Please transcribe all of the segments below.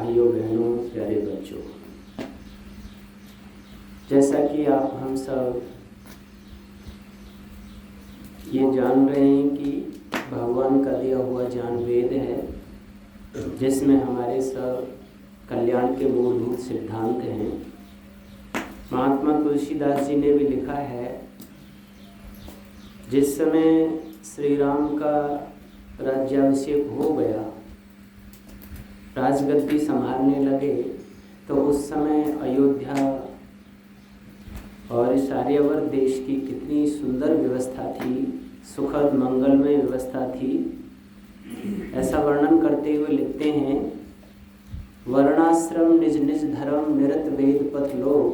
भाइयों बहनों प्यारे बच्चों, जैसा कि आप हम सब ये जान रहे हैं कि भगवान का दिया हुआ ज्ञान वेद है, जिसमें हमारे सब कल्याण के मूलभूत सिद्धांत हैं। महात्मा तुलसीदास जी ने भी लिखा है, जिस समय श्री राम का राज्याभिषेक हो गया, राजगद्दी संभालने लगे, तो उस समय अयोध्या और इस आर्यावर्त देश की कितनी सुंदर व्यवस्था थी, सुखद मंगलमय व्यवस्था थी। ऐसा वर्णन करते हुए लिखते हैं, वर्णाश्रम निज निज धर्म निरत वेद पथ लोग,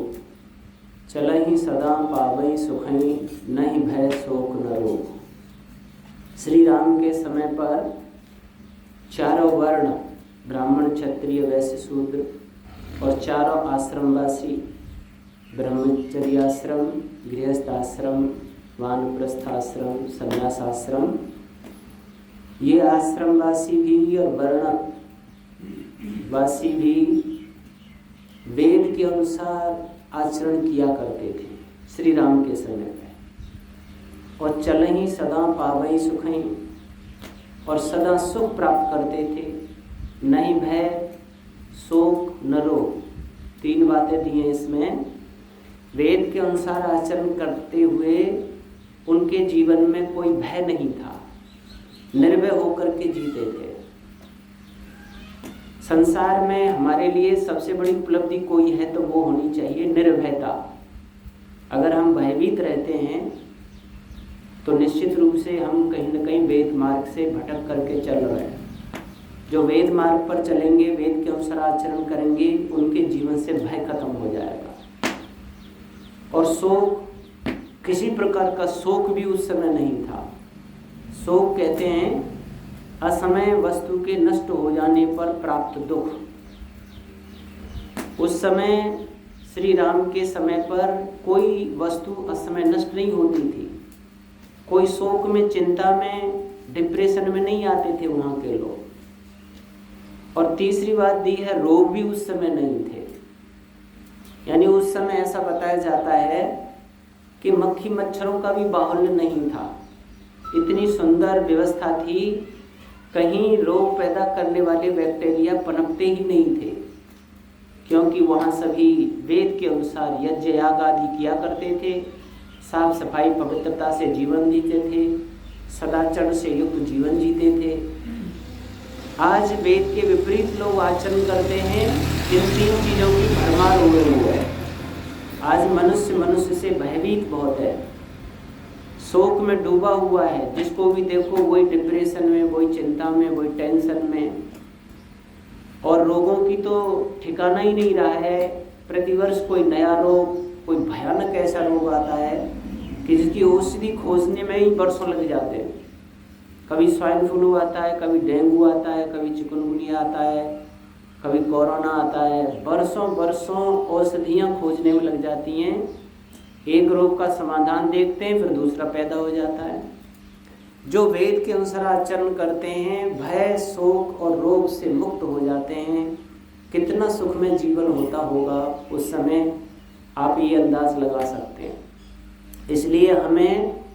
चलहि सदा पावई सुखई नहीं भय शोक न रोग। श्री राम के समय पर चारों वर्ण, ब्राह्मण क्षत्रिय वैश्य शूद्र और चारों आश्रमवासी, ब्रह्मचर्याश्रम, गृहस्थाश्रम, वानप्रस्थाश्रम, संन्यासाश्रम, ये आश्रमवासी भी और वर्णवासी भी वेद के अनुसार आचरण किया करते थे श्री राम के समय में, और चलहि सदा पावई सुखई, और सदा सुख प्राप्त करते थे, नहीं भय शोक न रोग। तीन बातें दी हैं इसमें। वेद के अनुसार आचरण करते हुए उनके जीवन में कोई भय नहीं था, निर्भय होकर के जीते थे। संसार में हमारे लिए सबसे बड़ी उपलब्धि कोई है तो वो होनी चाहिए निर्भयता। अगर हम भयभीत रहते हैं तो निश्चित रूप से हम कहीं न कहीं वेद मार्ग से भटक करके चल रहे हैं। जो वेद मार्ग पर चलेंगे, वेद के अनुसार आचरण करेंगे, उनके जीवन से भय खत्म हो जाएगा। और शोक, किसी प्रकार का शोक भी उस समय नहीं था। शोक कहते हैं असमय वस्तु के नष्ट हो जाने पर प्राप्त दुख। उस समय श्री राम के समय पर कोई वस्तु असमय नष्ट नहीं होती थी। कोई शोक में, चिंता में, डिप्रेशन में नहीं आते थे वहाँ के लोग। और तीसरी बात दी है, रोग भी उस समय नहीं थे। यानी उस समय ऐसा बताया जाता है कि मक्खी मच्छरों का भी बाहुल्य नहीं था। इतनी सुंदर व्यवस्था थी, कहीं रोग पैदा करने वाले बैक्टीरिया पनपते ही नहीं थे, क्योंकि वहाँ सभी वेद के अनुसार यज्ञ याग आदि किया करते थे, साफ सफाई पवित्रता से जीवन जीते थे, सदाचरण से युक्त जीवन जीते थे। आज वेद के विपरीत लोग आचरण करते हैं, इन तीन चीज़ों की भरमार हुए हुए है। आज मनुष्य से भयभीत बहुत है, शोक में डूबा हुआ है। जिसको भी देखो वही डिप्रेशन में, वही चिंता में, वही टेंशन में। और रोगों की तो ठिकाना ही नहीं रहा है। प्रतिवर्ष कोई नया रोग, कोई भयानक ऐसा रोग आता है कि जिसकी औषधि खोजने में ही बरसों लग जाते हैं। कभी स्वाइन फ्लू आता है, कभी डेंगू आता है, कभी चिकनगुनिया आता है, कभी कोरोना आता है। बरसों औषधियाँ खोजने में लग जाती हैं। एक रोग का समाधान देखते हैं, फिर दूसरा पैदा हो जाता है। जो वेद के अनुसार आचरण करते हैं, भय शोक और रोग से मुक्त हो जाते हैं। कितना सुखमय जीवन होता होगा उस समय, आप ये अंदाज लगा सकते हैं। इसलिए हमें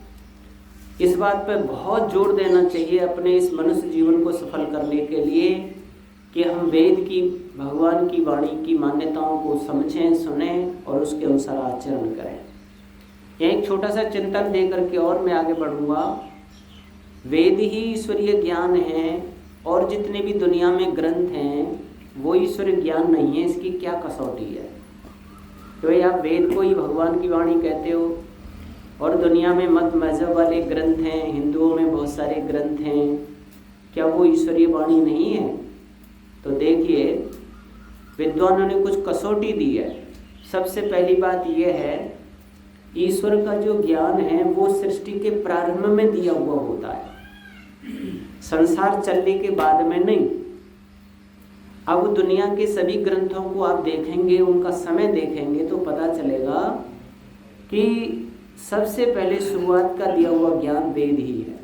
इस बात पर बहुत जोर देना चाहिए अपने इस मनुष्य जीवन को सफल करने के लिए कि हम वेद की, भगवान की वाणी की मान्यताओं को समझें, सुनें और उसके अनुसार आचरण करें। एक छोटा सा चिंतन दे करके और मैं आगे बढ़ूंगा। वेद ही ईश्वरीय ज्ञान है, और जितने भी दुनिया में ग्रंथ हैं वो ईश्वरीय ज्ञान नहीं है। इसकी क्या कसौटी है? तो आप वेद को ही भगवान की वाणी कहते हो, और दुनिया में मत मजहब वाले ग्रंथ हैं, हिंदुओं में बहुत सारे ग्रंथ हैं, क्या वो ईश्वरीय वाणी नहीं है? तो देखिए, विद्वानों ने कुछ कसौटी दी है। सबसे पहली बात यह है, ईश्वर का जो ज्ञान है वो सृष्टि के प्रारंभ में दिया हुआ होता है, संसार चलने के बाद में नहीं। अब दुनिया के सभी ग्रंथों को आप देखेंगे, उनका समय देखेंगे तो पता चलेगा कि सबसे पहले शुरुआत का दिया हुआ ज्ञान वेद ही है।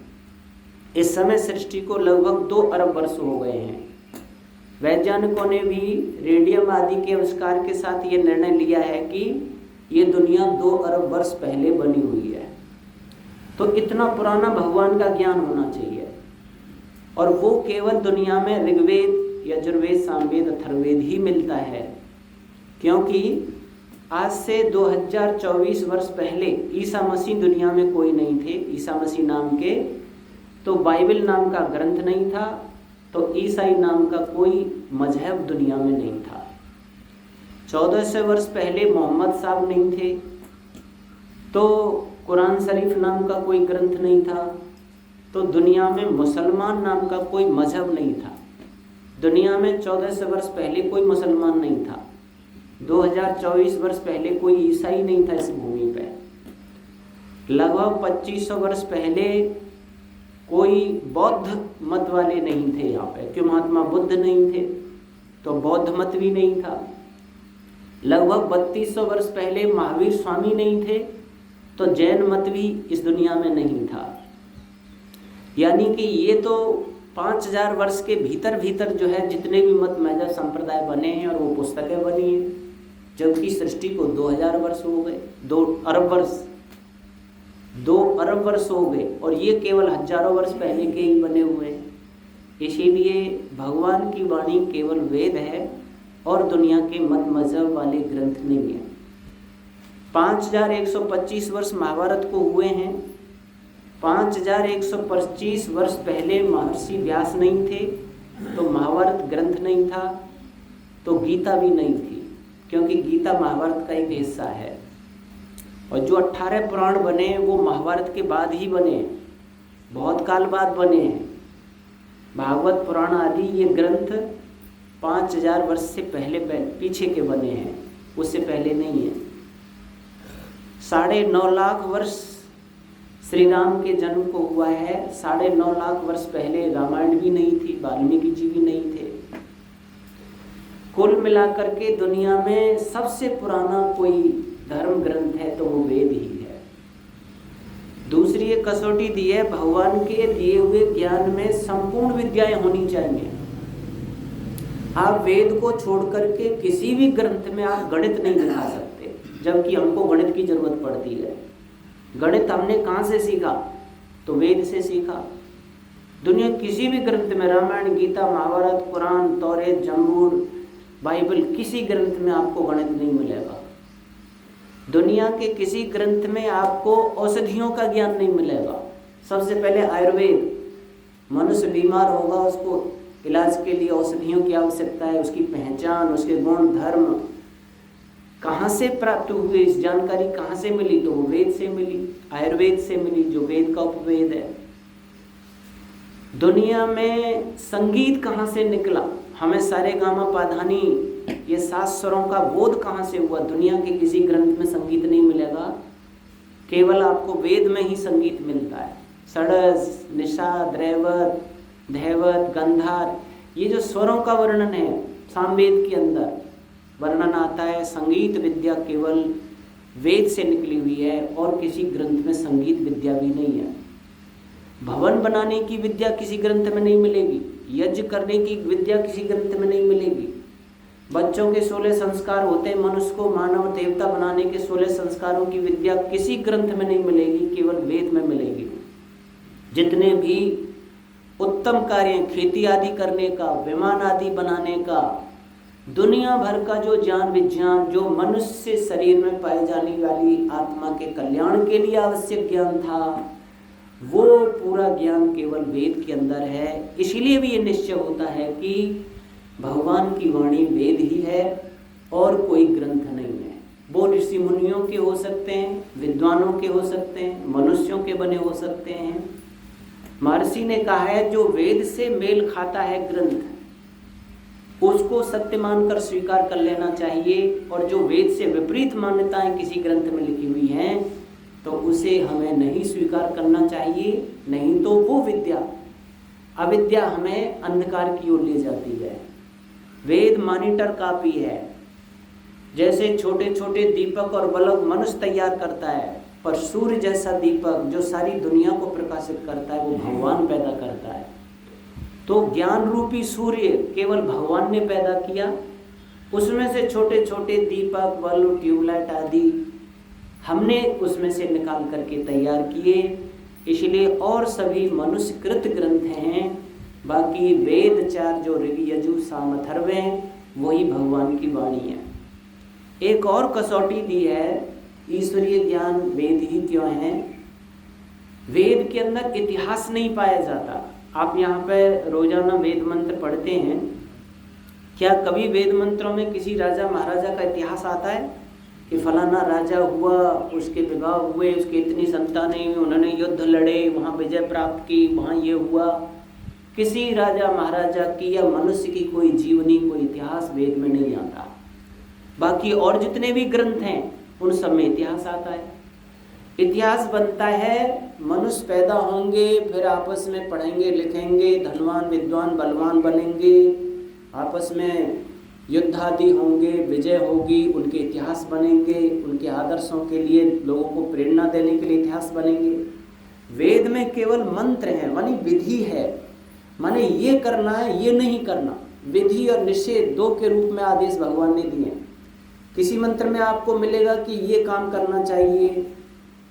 इस समय सृष्टि को लगभग 2 अरब वर्ष हो गए हैं। वैज्ञानिकों ने भी रेडियम आदि के आविष्कार के साथ ये निर्णय लिया है कि ये दुनिया 2 अरब वर्ष पहले बनी हुई है। तो इतना पुराना भगवान का ज्ञान होना चाहिए, और वो केवल दुनिया में ऋग्वेद, यजुर्वेद, सामवेद, अथर्ववेद ही मिलता है। क्योंकि आज से 2024 वर्ष पहले ईसा मसीह दुनिया में कोई नहीं थे, ईसा मसीह नाम के, तो बाइबल नाम का ग्रंथ नहीं था, तो ईसाई नाम का कोई मजहब दुनिया में नहीं था। 1400 वर्ष पहले मोहम्मद साहब नहीं थे, तो कुरान शरीफ नाम का कोई ग्रंथ नहीं था, तो दुनिया में मुसलमान नाम का कोई मजहब नहीं था। दुनिया में 1400 वर्ष पहले कोई मुसलमान नहीं था, 2024 वर्ष पहले कोई ईसाई नहीं था इस भूमि पे। लगभग 2500 वर्ष पहले कोई बौद्ध मत वाले नहीं थे यहाँ पे, क्यों महात्मा बुद्ध नहीं थे तो बौद्ध मत भी नहीं था। लगभग 3200 वर्ष पहले महावीर स्वामी नहीं थे, तो जैन मत भी इस दुनिया में नहीं था। यानी कि ये तो 5000 वर्ष के भीतर भीतर जो है जितने भी मत मजहब संप्रदाय बने हैं और वो पुस्तकें बनी हैं, जबकि सृष्टि को 2000 वर्ष हो गए, 2 अरब वर्ष हो गए, और ये केवल हजारों वर्ष पहले के ही बने हुए हैं। इसीलिए भगवान की वाणी केवल वेद है और दुनिया के मत मजहब वाले ग्रंथ नहीं है। 5125 वर्ष महाभारत को हुए हैं। 5125 वर्ष पहले महर्षि व्यास नहीं थे, तो महाभारत ग्रंथ नहीं था, तो गीता भी नहीं थी, क्योंकि गीता महाभारत का एक हिस्सा है। और जो 18 पुराण बने वो महाभारत के बाद ही बने, बहुत काल बाद बने हैं। भागवत पुराण आदि ये ग्रंथ 5000 वर्ष से पहले पीछे के बने हैं, उससे पहले नहीं है। 9.5 लाख वर्ष श्री राम के जन्म को हुआ है। 9.5 लाख वर्ष पहले रामायण भी नहीं थी, वाल्मीकि जी भी नहीं थे। कुल मिलाकर के दुनिया में सबसे पुराना कोई धर्म ग्रंथ है तो वो वेद ही है। दूसरी एक कसौटी दी है, भगवान के दिए हुए ज्ञान में संपूर्ण विद्याएं होनी चाहिए। आप वेद को छोड़ करके किसी भी ग्रंथ में आप गणित नहीं दिखा सकते, जबकि हमको गणित की जरूरत पड़ती है। गणित हमने कहाँ से सीखा? तो वेद से सीखा। दुनिया किसी भी ग्रंथ में, रामायण, गीता, महाभारत, कुरान, तौरेत, जंबूर, बाइबल, किसी ग्रंथ में आपको गणित नहीं मिलेगा। दुनिया के किसी ग्रंथ में आपको औषधियों का ज्ञान नहीं मिलेगा। सबसे पहले आयुर्वेद, मनुष्य बीमार होगा, उसको इलाज के लिए औषधियों की आवश्यकता है, उसकी पहचान, उसके गुण धर्म कहाँ से प्राप्त हुए, इस जानकारी कहाँ से मिली? तो वो वेद से मिली, आयुर्वेद से मिली, जो वेद का उपवेद है। दुनिया में संगीत कहाँ से निकला? हमें सारे गामा पाधानी ये 7 स्वरों का बोध कहाँ से हुआ? दुनिया के किसी ग्रंथ में संगीत नहीं मिलेगा, केवल आपको वेद में ही संगीत मिलता है। षडज, निषाद, रैवत, धैवत, गंधार, ये जो स्वरों का वर्णन है सामवेद के अंदर वर्णन आता है। संगीत विद्या केवल वेद से निकली हुई है और किसी ग्रंथ में संगीत विद्या भी नहीं है। भवन बनाने की विद्या किसी ग्रंथ में नहीं मिलेगी, यज्ञ करने की विद्या किसी ग्रंथ में नहीं मिलेगी। बच्चों के 16 संस्कार होते हैं, मनुष्य को मानव देवता बनाने के 16 संस्कारों की विद्या किसी ग्रंथ में नहीं मिलेगी, केवल वेद में मिलेगी। जितने भी उत्तम कार्य, खेती आदि करने का, विमान आदि बनाने का, दुनिया भर का जो ज्ञान विज्ञान, जो मनुष्य शरीर में पाई जाने वाली आत्मा के कल्याण के लिए आवश्यक ज्ञान था, वो पूरा ज्ञान केवल वेद के अंदर है। इसीलिए भी ये निश्चय होता है कि भगवान की वाणी वेद ही है और कोई ग्रंथ नहीं है। वो ऋषि मुनियों के हो सकते हैं, विद्वानों के हो सकते हैं, मनुष्यों के बने हो सकते हैं। महर्षि ने कहा है जो वेद से मेल खाता है ग्रंथ, उसको सत्य मानकर स्वीकार कर लेना चाहिए, और जो वेद से विपरीत मान्यताएं किसी ग्रंथ में लिखी हुई हैं तो उसे हमें नहीं स्वीकार करना चाहिए। नहीं तो वो विद्या, अविद्या हमें अंधकार की ओर ले जाती है। वेद मॉनिटर कॉपी है। जैसे छोटे छोटे दीपक और बल्ब मनुष्य तैयार करता है, पर सूर्य जैसा दीपक जो सारी दुनिया को प्रकाशित करता है वो भगवान पैदा करता है। तो ज्ञान रूपी सूर्य केवल भगवान ने पैदा किया, उसमें से छोटे छोटे दीपक, बल्ब, ट्यूबलाइट आदि हमने उसमें से निकाल करके तैयार किए। इसलिए और सभी मनुष्यकृत ग्रंथ हैं, बाकी वेद 4 जो ऋग, यजु, साम, अथर्व हैं, वही भगवान की वाणी है। एक और कसौटी दी है, ईश्वरीय ज्ञान वेद ही क्यों है? वेद के अंदर इतिहास नहीं पाया जाता। आप यहाँ पे रोजाना वेद मंत्र पढ़ते हैं, क्या कभी वेद मंत्रों में किसी राजा महाराजा का इतिहास आता है कि फलाना राजा हुआ, उसके विवाह हुए, उसके इतनी संतानें हुई, उन्होंने युद्ध लड़े, वहाँ विजय प्राप्त की, वहाँ ये हुआ? किसी राजा महाराजा की या मनुष्य की कोई जीवनी, कोई इतिहास वेद में नहीं आता। बाकी और जितने भी ग्रंथ हैं उन सब में इतिहास आता है। इतिहास बनता है, मनुष्य पैदा होंगे, फिर आपस में पढ़ेंगे लिखेंगे, धनवान विद्वान बलवान बनेंगे, आपस में युद्ध आदि होंगे, विजय होगी, उनके इतिहास बनेंगे, उनके आदर्शों के लिए लोगों को प्रेरणा देने के लिए इतिहास बनेंगे। वेद में केवल मंत्र है, मानी विधि है, माने ये करना है, ये नहीं करना। विधि और निषेध 2 के रूप में आदेश भगवान ने दिए। किसी मंत्र में आपको मिलेगा कि ये काम करना चाहिए,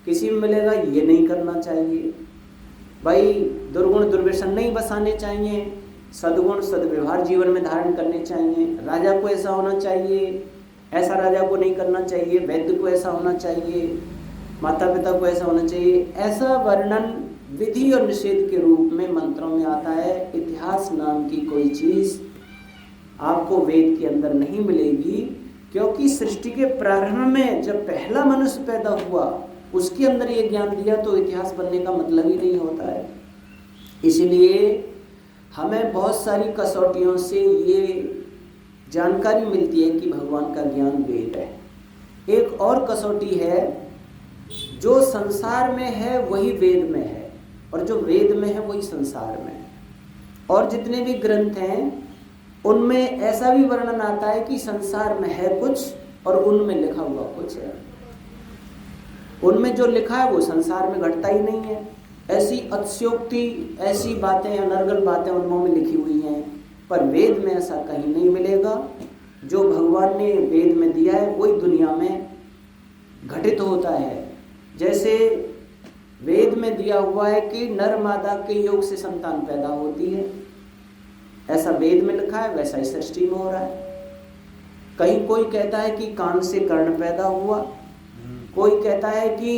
किसी में मिलेगा ये नहीं करना चाहिए। भाई दुर्गुण दुर्व्यसन नहीं बसाने चाहिए, सद्गुण सद्व्यवहार जीवन में धारण करने चाहिए। राजा को ऐसा होना चाहिए, ऐसा राजा को नहीं करना चाहिए। वैद्य को ऐसा होना चाहिए, माता पिता को ऐसा होना चाहिए। ऐसा वर्णन विधि और निषेध के रूप में मंत्रों में आता है। इतिहास नाम की कोई चीज आपको वेद के अंदर नहीं मिलेगी, क्योंकि सृष्टि के प्रारंभ में जब पहला मनुष्य पैदा हुआ उसके अंदर ये ज्ञान दिया, तो इतिहास बनने का मतलब ही नहीं होता है। इसलिए हमें बहुत सारी कसौटियों से ये जानकारी मिलती है कि भगवान का ज्ञान वेद है। एक और कसौटी है, जो संसार में है वही वेद में है, और जो वेद में है वही संसार में है। और जितने भी ग्रंथ हैं उनमें ऐसा भी वर्णन आता है कि संसार में है कुछ और उनमें लिखा हुआ कुछ है। उनमें जो लिखा है वो संसार में घटता ही नहीं है। ऐसी अतिशयोक्ति, ऐसी बातें, अनर्गल बातें उनमें लिखी हुई हैं, पर वेद में ऐसा कहीं नहीं मिलेगा। जो भगवान ने वेद में दिया है वही दुनिया में घटित होता है। जैसे वेद में दिया हुआ है कि नर मादा के योग से संतान पैदा होती है, ऐसा वेद में लिखा है, वैसा ही सृष्टि में हो रहा है। कहीं कोई कहता है कि कान से कर्ण पैदा हुआ, कोई कहता है कि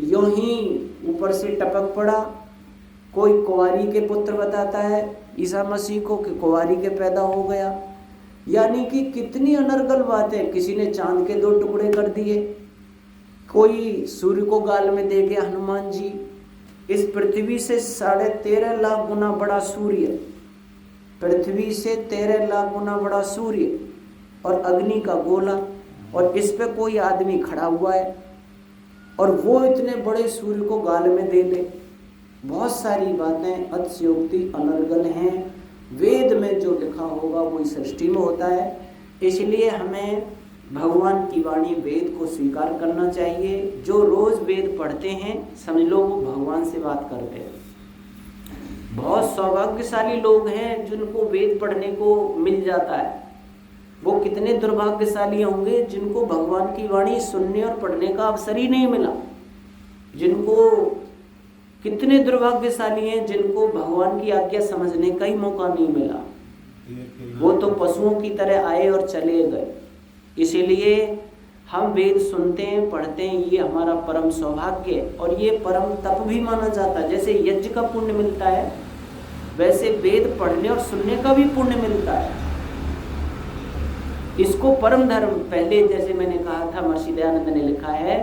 यूं ही ऊपर से टपक पड़ा, कोई कुंवारी के पुत्र बताता है ईसा मसीह को कि कुंवारी के पैदा हो गया। यानी कि कितनी अनर्गल बातें। किसी ने चांद के 2 टुकड़े कर दिए, कोई सूर्य को गाल में दे गया हनुमान जी। इस पृथ्वी से 13.5 लाख गुना बड़ा सूर्य, पृथ्वी से 13 लाख गुना बड़ा सूर्य और अग्नि का गोला, और इस पे कोई आदमी खड़ा हुआ है और वो इतने बड़े सूर्य को गाल में दे ले। बहुत सारी बातें अतिशयोक्ति, अनर्गल हैं। वेद में जो लिखा होगा वही सृष्टि में होता है। इसलिए हमें भगवान की वाणी वेद को स्वीकार करना चाहिए। जो रोज वेद पढ़ते हैं समझ लो वो भगवान से बात करते हैं। बहुत सौभाग्यशाली लोग हैं जिनको वेद पढ़ने को मिल जाता है। वो कितने दुर्भाग्यशाली होंगे जिनको भगवान की वाणी सुनने और पढ़ने का अवसर ही नहीं मिला। जिनको कितने दुर्भाग्यशाली हैं जिनको भगवान की आज्ञा समझने का ही मौका नहीं मिला। वो तो पशुओं की तरह आए और चले गए। इसीलिए हम वेद सुनते हैं, पढ़ते हैं, ये हमारा परम सौभाग्य है और ये परम तप भी माना जाता है। जैसे यज्ञ का पुण्य मिलता है वैसे वेद पढ़ने और सुनने का भी पुण्य मिलता है। इसको परम धर्म, पहले जैसे मैंने कहा था महर्षि दयानंद ने लिखा है,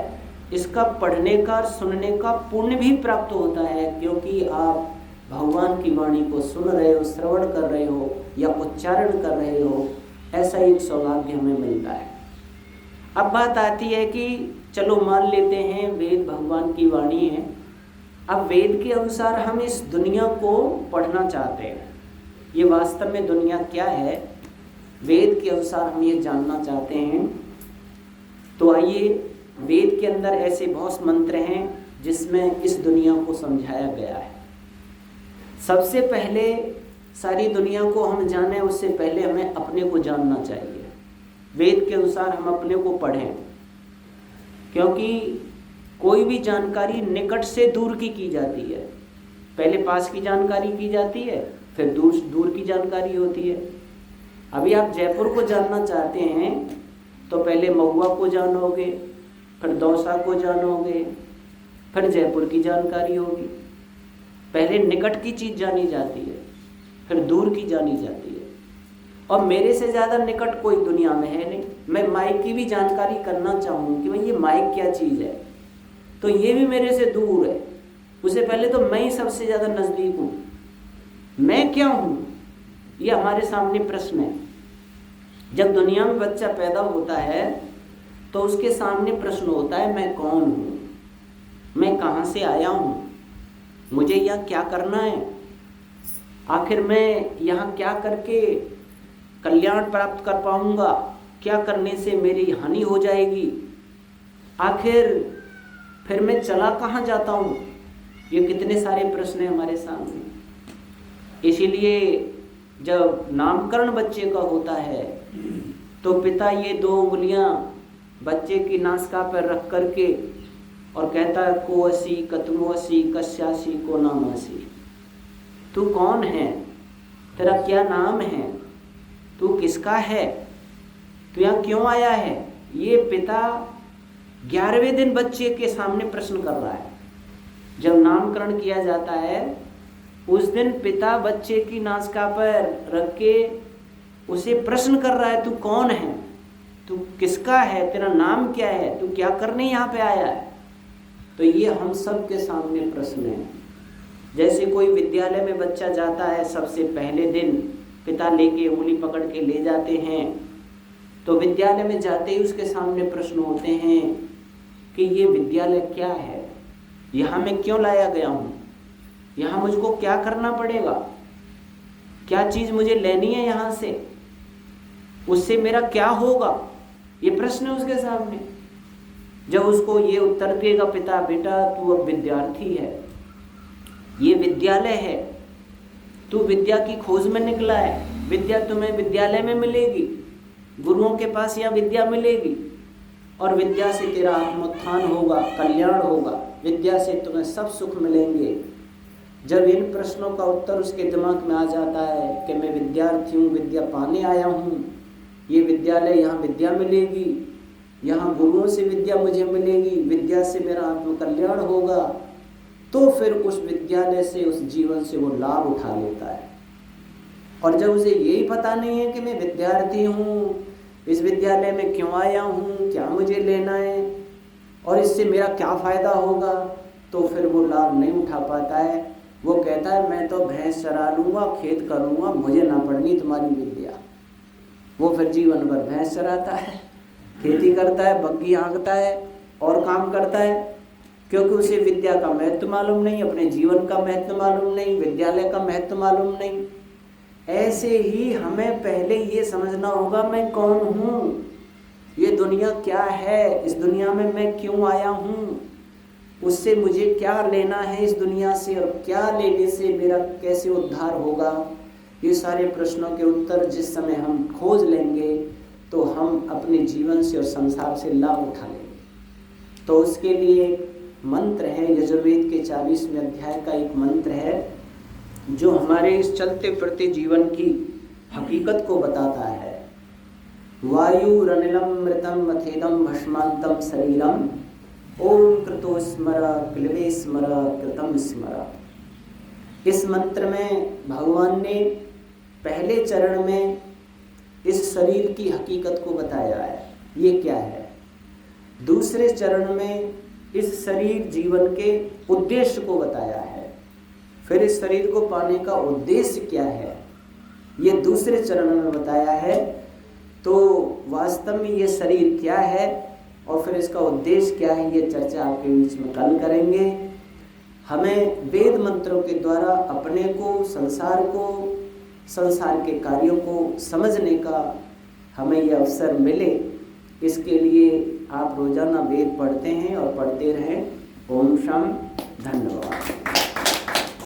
इसका पढ़ने का सुनने का पुण्य भी प्राप्त होता है, क्योंकि आप भगवान की वाणी को सुन रहे हो, श्रवण कर रहे हो या उच्चारण कर रहे हो। ऐसा एक सौभाग्य हमें मिलता है। अब बात आती है कि चलो मान लेते हैं वेद भगवान की वाणी है। अब वेद के अनुसार हम इस दुनिया को पढ़ना चाहते हैं। ये वास्तव में दुनिया क्या है, वेद के अनुसार हम ये जानना चाहते हैं। तो आइए, वेद के अंदर ऐसे बहुत मंत्र हैं जिसमें इस दुनिया को समझाया गया है। सबसे पहले सारी दुनिया को हम जानें उससे पहले हमें अपने को जानना चाहिए। वेद के अनुसार हम अपने को पढ़ें, क्योंकि कोई भी जानकारी निकट से दूर की जाती है। पहले पास की जानकारी की जाती है, फिर दूर की जानकारी होती है। अभी आप जयपुर को जानना चाहते हैं तो पहले महुआ को जानोगे, फिर दौसा को जानोगे, फिर जयपुर की जानकारी होगी। पहले निकट की चीज़ जानी जाती है, फिर दूर की जानी जाती है। और मेरे से ज़्यादा निकट कोई दुनिया में है नहीं। मैं माइक की भी जानकारी करना चाहूँ कि भाई ये माइक क्या चीज़ है, तो ये भी मेरे से दूर है। उससे पहले तो मैं ही सबसे ज़्यादा नज़दीक हूँ। मैं क्या हूँ, ये हमारे सामने प्रश्न है। जब दुनिया में बच्चा पैदा होता है तो उसके सामने प्रश्न होता है, मैं कौन हूँ, मैं कहाँ से आया हूँ, मुझे यहाँ क्या करना है, आखिर मैं यहाँ क्या करके कल्याण प्राप्त कर पाऊँगा, क्या करने से मेरी हानि हो जाएगी, आखिर फिर मैं चला कहाँ जाता हूँ। ये कितने सारे प्रश्न हैं हमारे सामने। इसीलिए जब नामकरण बच्चे का होता है तो पिता ये 2 उंगलियां बच्चे की नासिका पर रख करके और कहता है, को असी कतमो असी कस्यासी को नामासी। तू कौन है, तेरा क्या नाम है, तू किसका है, तू यहाँ क्यों आया है। ये पिता 11वें दिन बच्चे के सामने प्रश्न कर रहा है। जब नामकरण किया जाता है उस दिन पिता बच्चे की नासिका पर रख के उसे प्रश्न कर रहा है, तू कौन है, तू किसका है, तेरा नाम क्या है, तू क्या करने यहाँ पे आया है। तो ये हम सब के सामने प्रश्न है। जैसे कोई विद्यालय में बच्चा जाता है, सबसे पहले दिन पिता लेके उंगली पकड़ के ले जाते हैं, तो विद्यालय में जाते ही उसके सामने प्रश्न होते हैं कि ये विद्यालय क्या है, यहाँ मैं क्यों लाया गया हूँ, यहाँ मुझको क्या करना पड़ेगा, क्या चीज़ मुझे लेनी है यहाँ से, उससे मेरा क्या होगा। ये प्रश्न है उसके सामने। जब उसको ये उत्तर देगा पिता, बेटा तू अब विद्यार्थी है, ये विद्यालय है, तू विद्या की खोज में निकला है, विद्या तुम्हें विद्यालय में मिलेगी, गुरुओं के पास यहाँ विद्या मिलेगी, और विद्या से तेरा आत्मोत्थान होगा, कल्याण होगा, विद्या से तुम्हें सब सुख मिलेंगे। जब इन प्रश्नों का उत्तर उसके दिमाग में आ जाता है कि मैं विद्यार्थी हूँ, विद्या पाने आया हूँ, ये विद्यालय, यहाँ विद्या मिलेगी, यहाँ गुरुओं से विद्या मुझे मिलेगी, विद्या से मेरा आत्मकल्याण होगा, तो फिर उस विद्यालय से, उस जीवन से वो लाभ उठा लेता है। और जब उसे यही पता नहीं है कि मैं विद्यार्थी हूँ, इस विद्यालय में क्यों आया हूँ, क्या मुझे लेना है और इससे मेरा क्या फ़ायदा होगा, तो फिर वो लाभ नहीं उठा पाता है। वो कहता है मैं तो भैंस चरा लूँगा, खेत करूँगा, मुझे ना पढ़नी तुम्हारी विद्या। वो फिर जीवन भर भैंस चराता है, खेती करता है, बग्गी हाँकता है और काम करता है, क्योंकि उसे विद्या का महत्व मालूम नहीं, अपने जीवन का महत्व मालूम नहीं, विद्यालय का महत्व मालूम नहीं। ऐसे ही हमें पहले ये समझना होगा मैं कौन हूँ, ये दुनिया क्या है, इस दुनिया में मैं क्यों आया हूँ, उससे मुझे क्या लेना है इस दुनिया से, और क्या लेने से मेरा कैसे उद्धार होगा। ये सारे प्रश्नों के उत्तर जिस समय हम खोज लेंगे तो हम अपने जीवन से और संसार से लाभ उठा लेंगे। तो उसके लिए मंत्र है, यजुर्वेद के 40वें अध्याय का एक मंत्र है जो हमारे इस चलते फिरते जीवन की हकीकत को बताता है। वायुरनिलम मृतम मथेदम भस्मांतम शरीरम ओम कृतो स्मर क्लिवे स्मर कृतम स्मर। इस मंत्र में भगवान ने पहले चरण में इस शरीर की हकीकत को बताया है, ये क्या है। दूसरे चरण में इस शरीर जीवन के उद्देश्य को बताया है, फिर इस शरीर को पाने का उद्देश्य क्या है ये दूसरे चरण में बताया है। तो वास्तव में ये शरीर क्या है और फिर इसका उद्देश्य क्या है, ये चर्चा आपके बीच में कल करेंगे। हमें वेद मंत्रों के द्वारा अपने को, संसार को, संसार के कार्यों को समझने का हमें यह अवसर मिले, इसके लिए आप रोजाना वेद पढ़ते हैं और पढ़ते रहें। ओम शम, धन्यवाद।